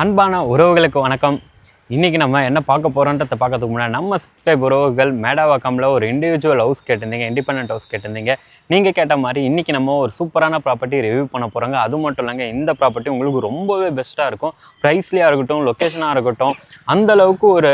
அன்பான உறவுகளுக்கு வணக்கம். இன்றைக்கி நம்ம என்ன பார்க்க போகிறோன்றதை பார்க்கறதுக்கு முன்னாடி நம்ம சப்ஸ்கிரைப் உறவுகள் மேடாவாக்கமில் ஒரு இண்டிவிஜுவல் ஹவுஸ் கேட்டிருந்தீங்க, இண்டிபெண்டன்ட் ஹவுஸ் கேட்டிருந்தீங்க. நீங்கள் கேட்ட மாதிரி இன்றைக்கி நம்ம ஒரு சூப்பரான ப்ராப்பர்ட்டி ரிவ்யூ பண்ண போகிறோங்க. அது மட்டும் இல்லைங்க, இந்த ப்ராப்பர்ட்டி உங்களுக்கு ரொம்பவே பெஸ்ட்டாக இருக்கும். ப்ரைஸ்லேயாக இருக்கட்டும், லொக்கேஷனாக இருக்கட்டும், அந்தளவுக்கு ஒரு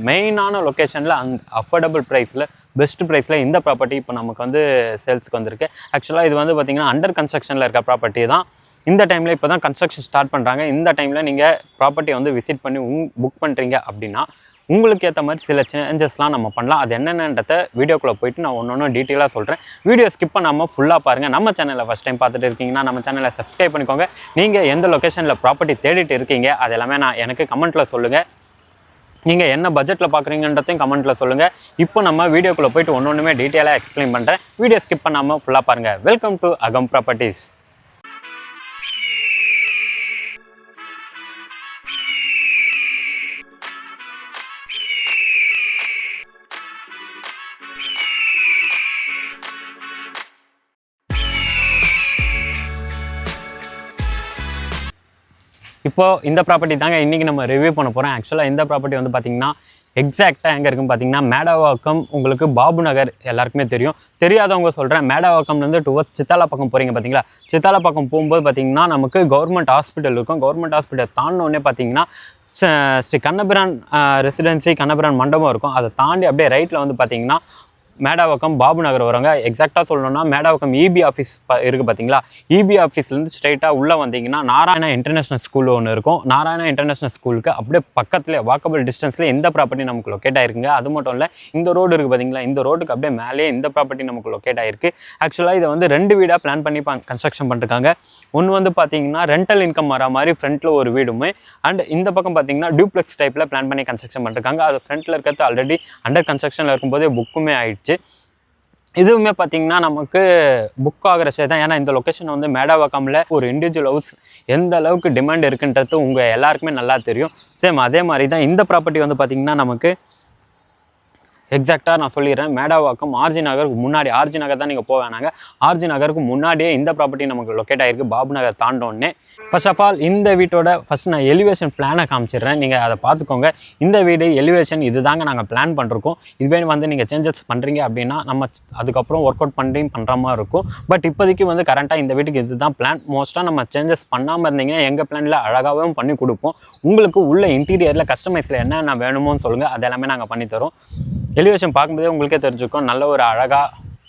மெயினான லொக்கேஷனில் அஃபோர்டபுள் ப்ரைஸில் பெஸ்ட் ப்ரைஸில் இந்த ப்ராப்பர்ட்டி இப்போ நமக்கு வந்து சேல்ஸுக்கு வந்திருக்கு. ஆக்சுவலாக இது வந்து பார்த்திங்கன்னா அண்டர் கன்ஸ்ட்ரக்ஷனில் இருக்க ப்ராப்பர்ட்டி தான். இந்த டைமில் இப்போ தான் கன்ஸ்ட்ரக்ஷன் ஸ்டார்ட் பண்ணுறாங்க. இந்த டைமில் நீங்கள் ப்ராப்பர்ட்டியை வந்து விசிட் பண்ணி புக் பண்ணுறீங்க அப்படின்னா உங்களுக்கு ஏற்ற மாதிரி சில சேஞ்சஸ்லாம் நம்ம பண்ணலாம். அது என்னென்னன்றத வீடியோக்குள்ளே போய்ட்டு நான் ஒன்று டீட்டெயிலாக சொல்கிறேன். வீடியோ ஸ்கிப் பண்ணாமல் ஃபுல்லாக பாருங்கள். நம்ம சேனலில் ஃபஸ்ட் டைம் பார்த்துட்டு இருக்கீங்கன்னா நம்ம சேனலை சப்ஸ்கிரைப் பண்ணிக்கோங்க. நீங்கள் எந்த லொக்கேஷனில் ப்ராப்பர்ட்டி தேடிட்டு இருக்கீங்க அது எல்லாமே எனக்கு கமெண்ட்டில் சொல்லுங்கள். நீங்கள் என்ன பட்ஜெட்டில் பார்க்குறீங்கன்றதையும் கமெண்ட்டில் சொல்லுங்கள். இப்போ நம்ம வீடியோக்குள்ளே போய்ட்டு ஒன்றுமே டீட்டெயிலாக எக்ஸ்பிளைன் பண்ணுறேன். வீடியோ ஸ்கிப் பண்ணாமல் ஃபுல்லாக பாருங்கள். வெல்கம் டு அகம் ப்ராப்பர்ட்டிஸ். இப்போது இந்த ப்ராப்பர்ட்டி தாங்க இன்றைக்கி நம்ம ரிவ்யூ பண்ண போகிறோம். ஆக்சுவலாக இந்த ப்ராப்பர்ட்டி வந்து பார்த்திங்கன்னா எக்ஸாக்டாக எங்கே இருக்குன்னு பார்த்தீங்கன்னா மேடவாக்கம். உங்களுக்கு பாபு நகர் எல்லாருக்குமே தெரியும். தெரியாதவங்க சொல்கிறேன், மேடவாக்கம்லேருந்து டுவர்ட்ஸ் சித்தாலா பக்கம் போகிறீங்க பார்த்தீங்களா. சித்தாலா பக்கம் போகும்போது பார்த்திங்கன்னா நமக்கு கவர்மெண்ட் ஹாஸ்பிட்டல் இருக்கும். கவர்மெண்ட் ஹாஸ்பிட்டல் தாண்டினோடனே பார்த்திங்கன்னா ஸ்ரீ கண்ணபிரான் ரெசிடென்சி கண்ணபிரான் மண்டபம் இருக்கும். அதை தாண்டி அப்படியே ரைட்டில் வந்து பார்த்திங்கன்னா மேடவாக்கம் பாபு நகர் வருவாங்க. எக்ஸாக்டாக சொல்லணும்னா மேடவாக்கம் இபி ஆஃபீஸ் இருக்குது பார்த்தீங்களா. இபி ஆஃபீஸ்லேருந்து ஸ்ட்ரைட்டாக உள்ளே வந்தீங்கன்னா நாராயணா இன்டர்நேஷ்னல் ஸ்கூல் ஒன்று இருக்கும். நாராயணா இன்டர்நேஷ்னல் ஸ்கூலுக்கு அப்படியே பக்கத்தில் வாக்கபிள் டிஸ்டன்ஸில் இந்த ப்ராப்பர்ட்டி நமக்கு லொக்கேட் ஆகிருக்குங்க. அது மட்டும் இல்லை, இந்த ரோடு இருக்குது பார்த்தீங்களா, இந்த ரோடுக்கு அப்படியே மேலே இந்த ப்ராப்பர்ட்டி நமக்கு லொக்கேட் ஆகிருக்கு. ஆக்சுவலாக இதை வந்து 2 வீடாக பிளான் பண்ணி கன்ஸ்ட்ரக்ஷன் பண்ணிருக்காங்க. ஒன்று வந்து பார்த்தீங்கன்னா ரெண்டல் இன்கம் வர மாதிரி ஃப்ரண்ட்டில் ஒரு வீடுமே, அண்ட் இந்த பக்கம் பார்த்தீங்கன்னா டியூப்ளெக்ஸ் டைப்பில் பிளான் பண்ணி கன்ஸ்ட்ரக்ஷன் பண்ணிருக்காங்க. அது ஃப்ரண்ட்டில் இருக்கிறது ஆல்ரெடி அண்டர் கன்ஸ்ட்ரக்ஷனில் இருக்கும்போதே புக்குமே ஆயிடுச்சு. இதுவுமே பார்த்தீங்கன்னா நமக்கு புக் ஆகிற ஸ்டேஜ் தான். ஏன்னா இந்த லொக்கேஷன் வந்து மேடவாக்கமில் ஒரு இண்டிவிஜுவல் ஹவுஸ் எந்த அளவுக்கு டிமாண்ட் இருக்குன்றது உங்கள் எல்லாருக்குமே நல்லா தெரியும். சேம் அதே மாதிரி தான் இந்த ப்ராப்பர்ட்டி வந்து பார்த்திங்கன்னா நமக்கு எக்ஸாக்டாக நான் சொல்லிடுறேன். மேடவாக்கம் ஆர்ஜி நகருக்கு முன்னாடி, ஆர்ஜி நகர் தான் நீங்கள் போக வேணாங்க, ஆர்ஜி நகருக்கு முன்னாடியே இந்த ப்ராப்பர்ட்டி நமக்கு லொக்கேட் ஆகிருக்கு. பாபு நகர் தாண்டோன்னே. ஃபர்ஸ்ட் ஆஃப் ஆல் இந்த வீட்டோட ஃபஸ்ட் நான் எலிவேஷன் பிளானை காமிச்சிடுறேன், நீங்கள் அதை பார்த்துக்கோங்க. இந்த வீடு எலிவேஷன் இது தாங்க நாங்கள் பிளான் பண்ணிருக்கோம். இதுவே வந்து நீங்கள் சேஞ்சஸ் பண்ணுறீங்க அப்படின்னா நம்ம அதுக்கப்புறம் ஒர்க் அவுட் பண்ணுற மாதிரி இருக்கும். பட் இப்போதைக்கு வந்து கரண்ட்டாக இந்த வீட்டுக்கு இது தான் பிளான். மோஸ்ட்டாக நம்ம சேஞ்சஸ் பண்ணாமல் இருந்தீங்கன்னா எங்கள் பிளானில் அழகாகவும் பண்ணி கொடுப்போம். உங்களுக்கு உள்ள இன்டீரியரில் கஸ்டமைஸில் என்னென்ன வேணுமோன்னு சொல்லுங்கள், அது எல்லாமே நாங்கள் பண்ணித்தரோம். எலிவேஷன் பார்க்கும்போதே உங்களுக்கே தெரிஞ்சுக்கும், நல்ல ஒரு அழகாக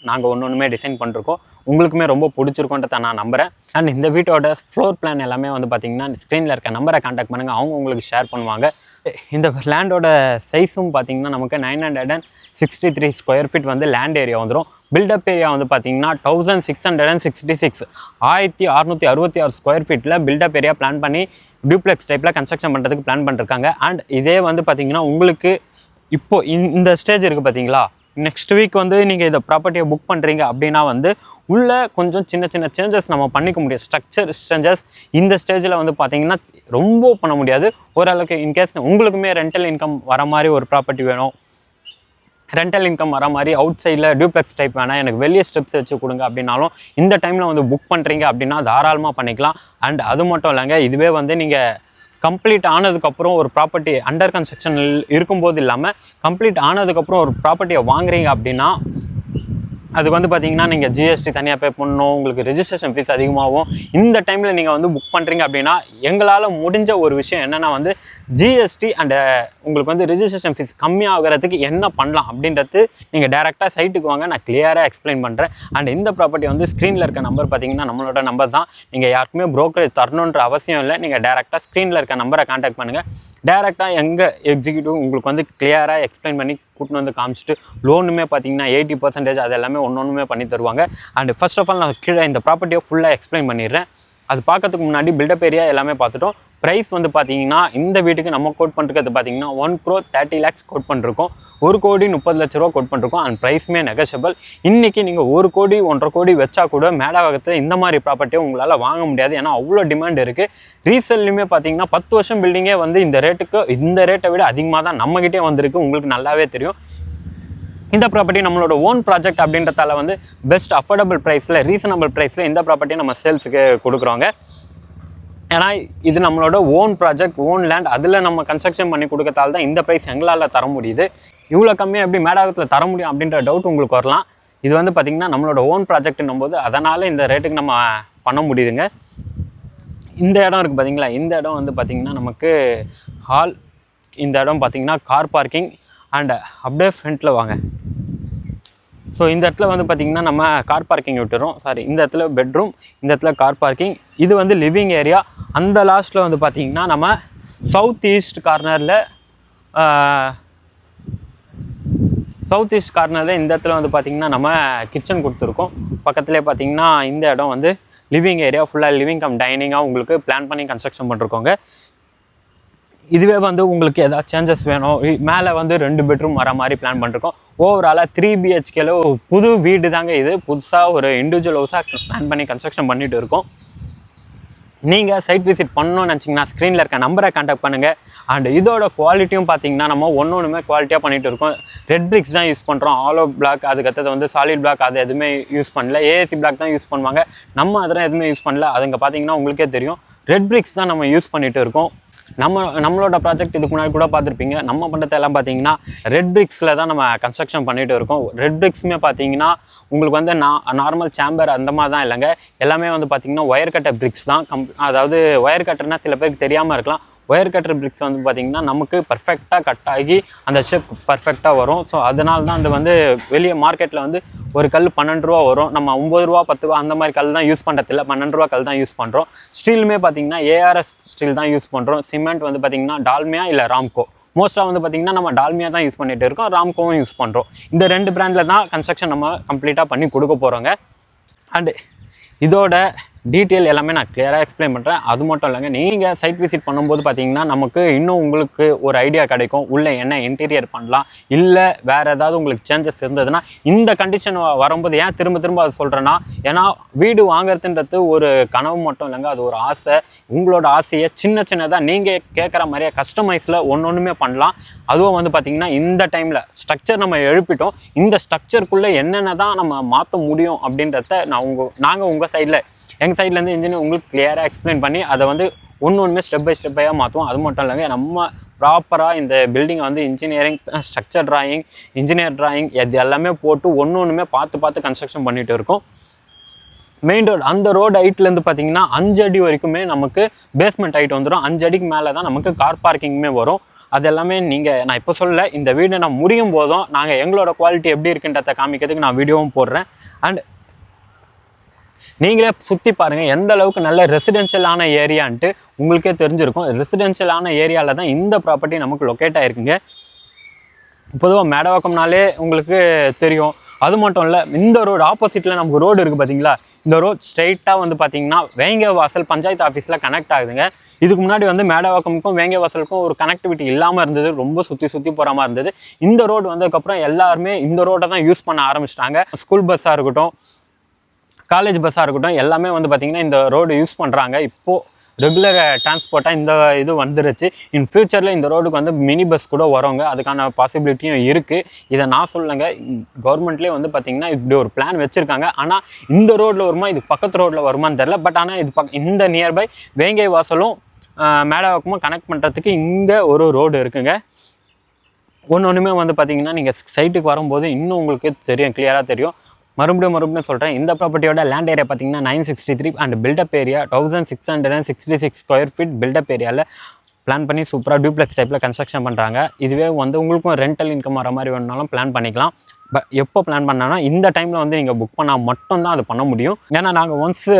நாங்கள் ஒன்றுமே டிசைன் பண்ணிருக்கோம். உங்களுக்குமே ரொம்ப பிடிச்சிருக்கோன்றத நான் நம்புகிறேன். அண்ட் இந்த வீட்டோட ஃப்ளோர் பிளான் எல்லாமே வந்து பார்த்திங்கன்னா ஸ்க்ரீனில் இருக்க நம்பரை கான்டாக்ட் பண்ணுங்கள், அவங்க உங்களுக்கு ஷேர் பண்ணுவாங்க. இந்த லேண்டோட சைஸும் பார்த்திங்கன்னா நமக்கு 963 ஸ்கொயர் ஃபீட் வந்து லேண்ட் ஏரியா வந்துடும். பில்டப் ஏரியா வந்து பார்த்திங்கன்னா 1666 1666 ஸ்கொயர் ஃபீட்டில் பில்டப் ஏரியா பிளான் பண்ணி டியூப்ளெக்ஸ் டைப்பில் கன்ஸ்ட்ரக்ஷன் பண்ணுறதுக்கு பிளான் பண்ணிருக்காங்க. அண்ட் இதே வந்து பார்த்திங்கன்னா உங்களுக்கு இப்போது இந்த ஸ்டேஜ் இருக்குது பார்த்தீங்களா, நெக்ஸ்ட் வீக் வந்து நீங்கள் இந்த ப்ராப்பர்ட்டியை புக் பண்ணுறீங்க அப்படின்னா வந்து உள்ளே கொஞ்சம் சின்ன சேஞ்சஸ் நம்ம பண்ணிக்க முடியும். ஸ்ட்ரக்சர் சேஞ்சஸ் இந்த ஸ்டேஜில் வந்து பார்த்திங்கன்னா ரொம்ப பண்ண முடியாது. ஓரளவுக்கு இன்கேஸ் உங்களுக்குமே ரெண்டல் இன்கம் வர மாதிரி ஒரு ப்ராப்பர்ட்டி வேணும், ரெண்டல் இன்கம் வர மாதிரி அவுட் சைடில் டியூப்ளெக்ஸ் டைப் வேணாம், எனக்கு வெளியே ஸ்டெப்ஸ் வச்சு கொடுங்க அப்படின்னாலும் இந்த டைமில் வந்து புக் பண்ணுறீங்க அப்படின்னா தாராளமாக பண்ணிக்கலாம். அண்ட் அது மட்டும் இல்லைங்க, இதுவே வந்து நீங்கள் கம்ப்ளீட் ஆனதுக்கப்புறம் ஒரு ப்ராப்பர்ட்டி அண்டர் கன்ஸ்ட்ரக்ஷனில் இருக்கும்போது இல்லாமல் கம்ப்ளீட் ஆனதுக்கப்புறம் ஒரு ப்ராப்பர்ட்டியை வாங்குறீங்க அப்படின்னா அதுக்கு வந்து பார்த்திங்கன்னா நீங்கள் ஜிஎஸ்டி தனியாக பே பண்ணணும், உங்களுக்கு ரெஜிஸ்ட்ரேஷன் ஃபீஸ் அதிகமாகும். இந்த டைமில் நீங்கள் வந்து புக் பண்ணுறீங்க அப்படின்னா எங்களால் முடிஞ்ச ஒரு விஷயம் என்னென்னா வந்து ஜிஎஸ்டி அண்ட் உங்களுக்கு வந்து ரெஜிஸ்ட்ரேஷன் ஃபீஸ் கம்மியாகிறதுக்கு என்ன பண்ணலாம் அப்படின்றது நீங்கள் டேரெக்டாக சைட்டுக்கு வாங்க, நான் கிளியராக எக்ஸ்பிளைன் பண்ணுறேன். அண்ட் இந்த ப்ராப்பர்ட்டி வந்து ஸ்க்ரீனில் இருக்க நம்பர் பார்த்திங்கன்னா நம்மளோட நம்பர் தான். நீங்கள் யாருக்குமே ப்ரோக்கரேஜ் தரணுன்ற அவசியம் இல்லை. நீங்கள் டேரெக்டாக ஸ்க்ரீனில் இருக்க நம்பரை கான்டாக்ட் பண்ணுங்கள். டேரெக்டாக எங்கள் எக்ஸிக்யூட்டிவ் உங்களுக்கு வந்து கிளியராக எக்ஸ்பிளைன் பண்ணி கூட்டின்னு வந்து காமிச்சிட்டு லோனுமே பார்த்தீங்கன்னா 80% அது எல்லாமே ஒன்றுமே பண்ணி தருவாங்க. அண்ட் ஃபர்ஸ்ட் ஆஃப் ஆல் நான் கீழே இந்த ப்ராப்பர்ட்டியை ஃபுல்லாக எக்ஸ்பிளைன் பண்ணிடுறேன். அது பார்க்கறதுக்கு முன்னாடி பில்டப் ஏரியா எல்லாமே பார்த்துட்டோம். ப்ரைஸ் வந்து பார்த்தீங்கன்னா இந்த வீட்டுக்கு நம்ம கோட் பண்ணுறது பார்த்தீங்கன்னா 1,30 lakhs கோட் பண்ணிருக்கோம். 1,30 லட்ச ரூபா கோட் பண்ணிருக்கோம். அண்ட் ப்ரைஸுமே நெகஷியபிள். இன்றைக்கி நீங்கள் 1 கோடி 1.5 கோடி வச்சா கூட மேடவாக்கத்தில் இந்த மாதிரி ப்ராப்பர்ட்டியை உங்களால் வாங்க முடியாது. ஏன்னா அவ்வளோ டிமாண்ட் இருக்குது. ரீசேல்லையுமே பார்த்தீங்கன்னா 10 வருஷம் பில்டிங்கே வந்து இந்த ரேட்டை விட அதிகமாக தான் நம்மகிட்டே வந்திருக்கு. உங்களுக்கு நல்லாவே தெரியும். இந்த ப்ராப்பர்ட்டி நம்மளோட ஓன் ப்ராஜெக்ட் அப்படின்றதால வந்து பெஸ்ட் அஃபோர்டபுள் ப்ரைஸில் ரீசனபிள் ப்ரைஸில் இந்த ப்ராப்பர்ட்டியை நம்ம சேல்ஸுக்கு கொடுக்குறோங்க. ஏன்னா இது நம்மளோட ஓன் ப்ராஜெக்ட், ஓன் லேண்ட், அதில் நம்ம கன்ஸ்ட்ரக்ஷன் பண்ணி கொடுக்கறதால தான் இந்த ப்ரைஸ் எங்களால் தர முடியுது. இவ்வளோ கம்மியாக எப்படி மேடாகத்தில் தர முடியும் அப்படின்ற டவுட் உங்களுக்கு வரலாம். இது வந்து பார்த்திங்கன்னா நம்மளோட ஓன் ப்ராஜெக்ட்னும் போது அதனால் இந்த ரேட்டுக்கு நம்ம பண்ண முடியுதுங்க. இந்த இடம் இருக்குது பார்த்தீங்களா, இந்த இடம் வந்து பார்த்திங்கன்னா நமக்கு ஹால், இந்த இடம் பார்த்திங்கன்னா கார் பார்க்கிங் அண்ட் அப்படியே ஃப்ரண்ட்டில் வாங்க. ஸோ இந்த இடத்துல வந்து பார்த்திங்கன்னா நம்ம கார் பார்க்கிங் விட்டுறோம், சாரி இந்த இடத்துல பெட்ரூம், இந்த இடத்துல கார் பார்க்கிங், இது வந்து லிவிங் ஏரியா. அந்த லாஸ்ட்டில் வந்து பார்த்திங்கன்னா நம்ம சவுத் ஈஸ்ட் கார்னரில் இந்த இடத்துல வந்து பார்த்திங்கன்னா நம்ம கிச்சன் கொடுத்துருக்கோம். பக்கத்துலேயே பார்த்திங்கன்னா இந்த இடம் வந்து லிவிங் ஏரியா, ஃபுல்லாக லிவிங் கம் டைனிங்காக உங்களுக்கு பிளான் பண்ணி கன்ஸ்ட்ரக்ஷன் பண்ணிருக்கோங்க. இதுவே வந்து உங்களுக்கு எதாவது சேஞ்சஸ் வேணும், மேலே வந்து 2 பெட்ரூம் வர மாதிரி பிளான் பண்ணிருக்கோம். ஓவராலாக 3 BHKல புது வீடு தாங்க இது. புதுசாக ஒரு இண்டிவிஜுவல் ஹவுஸாக பிளான் பண்ணி கன்ஸ்ட்ரக்ஷன் பண்ணிட்டு இருக்கோம். நீங்கள் சைட் விசிட் பண்ணணும்னு நினச்சிங்கன்னா ஸ்க்ரீனில் இருக்க நம்பரை கான்டாக்ட் பண்ணுங்கள். அண்ட் இதோட குவாலிட்டியும் பார்த்தீங்கன்னா நம்ம ஒன்றுமே குவாலிட்டியாக பண்ணிகிட்டு இருக்கோம். ரெட் பிரிக்ஸ் தான் யூஸ் பண்ணுறோம், ஆலோ பிளாக், அதுக்கடுத்தது வந்து சாலிட் பிளாக், அது எதுவுமே யூஸ் பண்ணல. ஏஏசி பிளாக் தான் யூஸ் பண்ணுவாங்க, நம்ம அதெல்லாம் எதுவுமே யூஸ் பண்ணல. அதுங்க பார்த்தீங்கன்னா உங்களுக்கே தெரியும், ரெட் பிரிக்ஸ் தான் நம்ம யூஸ் பண்ணிகிட்டு இருக்கோம். நம்மளோட ப்ராஜெக்ட் இதுக்கு முன்னாடி கூட பார்த்துருப்பீங்க. நம்ம பண்ணுறதெல்லாம் பார்த்தீங்கன்னா ரெட் பிரிக்ஸில் தான் நம்ம கன்ஸ்ட்ரக்ஷன் பண்ணிகிட்டு இருக்கோம். ரெட் பிரிக்ஸுமே பார்த்தீங்கன்னா உங்களுக்கு வந்து நார்மல் சேம்பர் அந்த மாதிரி தான் இல்லைங்க, எல்லாமே வந்து பார்த்திங்கன்னா ஒயர் கட்டர் பிரிக்ஸ் தான். அதாவது ஒயர் கட்டர்னால் சில பேருக்கு தெரியாமல் இருக்கலாம். ஒயர் கட்டர் பிரிக்ஸ் வந்து பார்த்திங்கன்னா நமக்கு பர்ஃபெக்டாக கட் ஆகி அந்த ஷேப் பர்ஃபெக்டாக வரும். ஸோ அதனால தான் அது வந்து வெளியே மார்க்கெட்டில் வந்து ஒரு கல் 12 ரூபா வரும், நம்ம 9 ரூபா 10 ரூபா அந்த மாதிரி கல் தான் யூஸ் பண்ணுறதில்ல, 12 ரூபா கல் தான் யூஸ் பண்ணுறோம். ஸ்டீலுமே பார்த்திங்கன்னா ARS ஸ்டீல் தான் யூஸ் பண்ணுறோம். சிமெண்ட் வந்து பார்த்திங்கன்னா டால்மியா இல்லை ராம்கோ. மோஸ்ட்டாக வந்து பார்த்திங்கன்னா நம்ம டால்மியா தான் யூஸ் பண்ணிகிட்டு இருக்கோம், ராம்கோவும் யூஸ் பண்ணுறோம். இந்த 2 பிராண்டில் தான் கன்ஸ்ட்ரக்ஷன் நம்ம கம்ப்ளீட்டாக பண்ணி கொடுக்க போகிறோங்க. அண்டு இதோட டீட்டெயில் எல்லாமே நான் கிளியராக எக்ஸ்பிளைன் பண்ணுறேன். அது மட்டும் இல்லைங்க, நீங்கள் சைட் விசிட் பண்ணும்போது பார்த்தீங்கன்னா நமக்கு இன்னும் உங்களுக்கு ஒரு ஐடியா கிடைக்கும், உள்ளே என்ன இன்டீரியர் பண்ணலாம், இல்லை வேறு ஏதாவது உங்களுக்கு சேஞ்சஸ் இருந்ததுன்னா. இந்த கண்டிஷன் வரும்போது ஏன் திரும்ப அது சொல்கிறேன்னா, ஏன்னா வீடு வாங்குறதுன்றது ஒரு கனவு மட்டும் இல்லைங்க, அது ஒரு ஆசை. உங்களோட ஆசையை சின்னதாக நீங்கள் கேட்குற மாதிரியே கஸ்டமைஸில் ஒன்றுமே பண்ணலாம். அதுவும் வந்து பார்த்திங்கன்னா இந்த டைமில் ஸ்ட்ரக்சர் நம்ம எழுப்பிட்டோம், இந்த ஸ்ட்ரக்சருக்குள்ளே என்னென்ன தான் நம்ம மாற்ற முடியும் அப்படின்றத நாங்கள் உங்கள் சைடில், எங்கள் சைட்லேருந்து இன்ஜினியர் உங்களுக்கு கிளியராக எக்ஸ்பிளைன் பண்ணி அதை வந்து ஒன்றுமே ஸ்டெப் பை ஸ்டெப்பாக மாற்றுவோம். அது மட்டும் இல்லைங்க, நம்ம ப்ராப்பராக இந்த பில்டிங்கை வந்து engineering, structure drawing, engineer drawing இது எல்லாமே போட்டு ஒன்றுமே பார்த்து கன்ஸ்ட்ரக்ஷன் பண்ணிகிட்டு இருக்கோம். மெயின் ரோடு, அந்த ரோடு ஹைட்லேருந்து பார்த்தீங்கன்னா 5 அடி வரைக்குமே நமக்கு பேஸ்மெண்ட் ஹைட் வந்துடும். 5 அடிக்கு மேலே தான் நமக்கு கார் பார்க்கிங்குமே வரும். அது எல்லாமே நான் இப்போ சொல்லலை, இந்த வீடு நான் முடியும் போதும் நாங்கள் எங்களோட குவாலிட்டி எப்படி இருக்குன்றதை காமிக்கிறதுக்கு நான் வீடியோவும் போடுறேன். அண்ட் நீங்களே சுற்றி பாருங்கள் எந்த அளவுக்கு நல்ல ரெசிடென்ஷியலான ஏரியான்ட்டு உங்களுக்கே தெரிஞ்சிருக்கும். ரெசிடென்ஷியலான ஏரியாவில் தான் இந்த ப்ராப்பர்ட்டி நமக்கு லொக்கேட் ஆகிருக்குங்க. பொதுவாக மேடவாக்கம்னாலே உங்களுக்கு தெரியும். அது மட்டும் இல்லை, இந்த ரோடு ஆப்போசிட்டில் நமக்கு ரோடு இருக்குது பார்த்தீங்களா, இந்த ரோடு ஸ்ட்ரைட்டாக வந்து பார்த்திங்கன்னா வேங்கிய வாசல் பஞ்சாயத்து ஆஃபீஸில் கனெக்ட் ஆகுதுங்க. இதுக்கு முன்னாடி வந்து மேடவாக்கமுக்கும் வேங்கிய வாசலுக்கும் ஒரு கனெக்டிவிட்டி இல்லாமல் இருந்தது, ரொம்ப சுற்றி போகிற மாதிரி இருந்தது. இந்த ரோடு வந்ததுக்கப்புறம் எல்லாருமே இந்த ரோட்டை தான் யூஸ் பண்ண ஆரம்பிச்சிட்டாங்க. ஸ்கூல் பஸ்ஸாக இருக்கட்டும், காலேஜ் பஸ்ஸாக இருக்கட்டும், எல்லாமே வந்து பார்த்திங்கன்னா இந்த ரோடு யூஸ் பண்ணுறாங்க. இப்போது ரெகுலர் டிரான்ஸ்போர்ட்டாக இந்த இது வந்துருச்சு. இன் ஃப்யூச்சரில் இந்த ரோடுக்கு வந்து மினி பஸ் கூட வருவாங்க, அதுக்கான பாசிபிலிட்டியும் இருக்குது. இதை நான் சொல்லுங்க, கவர்மெண்ட்லேயே வந்து பார்த்திங்கன்னா இப்படி ஒரு பிளான் வச்சுருக்காங்க. ஆனால் இந்த ரோட்டில் வருமா, இது பக்கத்து ரோட்டில் வருமானு தெரில. பட் ஆனால் இது இந்த நியர்பை வேங்கை வாசலும் மேடவாக்கமும் கனெக்ட் பண்ணுறதுக்கு இங்கே ஒரு ரோடு இருக்குங்க. ஒன்றுமே வந்து பார்த்திங்கன்னா நீங்கள் சைட்டுக்கு வரும்போது இன்னும் உங்களுக்கு தெரியும், கிளியராக தெரியும். மறுபடியும் சொல்கிறேன், இந்த ப்ராப்பர்ட்டியோட லேண்ட் ஏரியா பார்த்தீங்கன்னா 963 and built up area 1666 square feet. Built up ஏரியாவில் பிளான் பண்ணி சூப்பராக டியூப்ளெக்ஸ் டைப்பில் கன்ஸ்ட்ரக்ஷன் பண்ணுறாங்க. இதுவே வந்து உங்களுக்கும் ரெண்டல் இன்கம் வர மாதிரி வேணுனாலும் பிளான் பண்ணிக்கலாம். எப்போ பிளான் பண்ணாங்கன்னா இந்த டைமில் வந்து நீங்கள் புக் பண்ணால் மட்டும்தான் அது பண்ண முடியும். ஏன்னா நாங்கள் ஒன்ஸு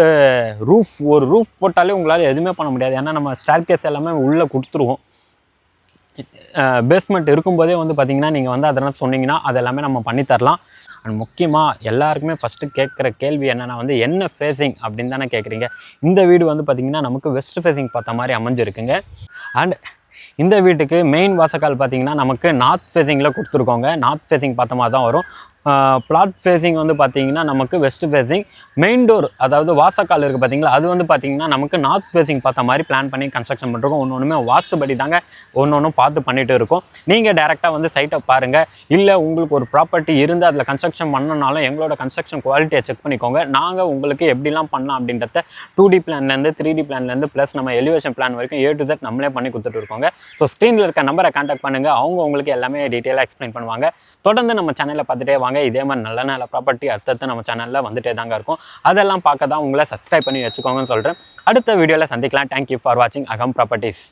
ஒரு ரூஃப் போட்டாலே உங்களால் எதுவுமே பண்ண முடியாது. ஏன்னா நம்ம ஸ்டேர் கேஸ் எல்லாமே உள்ளே கொடுத்துருவோம். பேஸ்மெண்ட் இருக்கும்போதே வந்து பார்த்திங்கன்னா நீங்கள் வந்து அதெல்லாம் சொன்னீங்கன்னா அது எல்லாமே நம்ம பண்ணித்தரலாம். அண்ட் முக்கியமாக எல்லாருக்குமே ஃபஸ்ட்டு கேட்குற கேள்வி என்னென்னா வந்து என்ன ஃபேஸிங் அப்படின்னு தானே கேட்குறீங்க. இந்த வீடு வந்து பார்த்திங்கன்னா நமக்கு வெஸ்ட் ஃபேஸிங் பார்த்த மாதிரி அமைஞ்சிருக்குங்க. அண்ட் இந்த வீட்டுக்கு மெயின் வாசக்கால் பார்த்திங்கன்னா நமக்கு நார்த் ஃபேஸிங்கில் கொடுத்துருக்கோங்க. நார்த் ஃபேஸிங் பார்த்த மாதிரி தான் வரும். பிளாட் ஃபேஸிங் வந்து பார்த்திங்கன்னா நமக்கு வெஸ்ட் ஃபேஸிங், மெயின் டோர் அதாவது வாசக்கால் இருக்குது பார்த்தீங்களா, அது வந்து பார்த்திங்கன்னா நமக்கு நார்த் ஃபேஸிங் பார்த்த மாதிரி பிளான் பண்ணி கன்ஸ்ட்ரக்ஷன் பண்ணிருக்கோம். ஒன்று வாஸ்துபடி தாங்க ஒன்று பார்த்து பண்ணிட்டு இருக்கோம். நீங்கள் டேரெக்டாக வந்து சைட்டை பாருங்கள். இல்லை உங்களுக்கு ஒரு ப்ராப்பர்ட்டி இருந்து அதில் கன்ஸ்ட்ரக்ஷன் பண்ணனாலும் எங்களோட கன்ஸ்ட்ரக்ஷன் குவாலிட்டியை செக் பண்ணிக்கோங்க. நாங்கள் உங்களுக்கு எப்படிலாம் பண்ணலாம் அப்படின்றத 2D பிளான்லேருந்து 3D பிளான்லேருந்து ப்ளஸ் நம்ம எலிவேஷன் பிளான் வரைக்கும் A to Z நம்மளே பண்ணி கொடுத்துட்டு இருக்கோங்க. ஸோ ஸ்க்ரீனில் இருக்க நம்பரை கான்டாக்ட் பண்ணுங்கள். அவங்க உங்களுக்கு எல்லாமே டீட்டெயிலாக எக்ஸ்பிளைன் பண்ணுவாங்க. தொடர்ந்து நம்ம சேனலில் பார்த்துட்டே வாங்க. இதே மாதிரி நல்ல நல்ல ப்ராப்பர்ட்டி அடுத்தடுத்து நம்ம சேனலில் வந்துட்டே தாங்க இருக்கும். அதெல்லாம் பார்க்க தான் உங்களை சப்ஸ்கிரைப் பண்ணி வச்சுக்கோங்கன்னு சொல்கிறேன். அடுத்த வீடியோவில் சந்திக்கலாம். தேங்க்யூ ஃபார் வாட்சிங் அகம் ப்ராப்பர்ட்டிஸ்.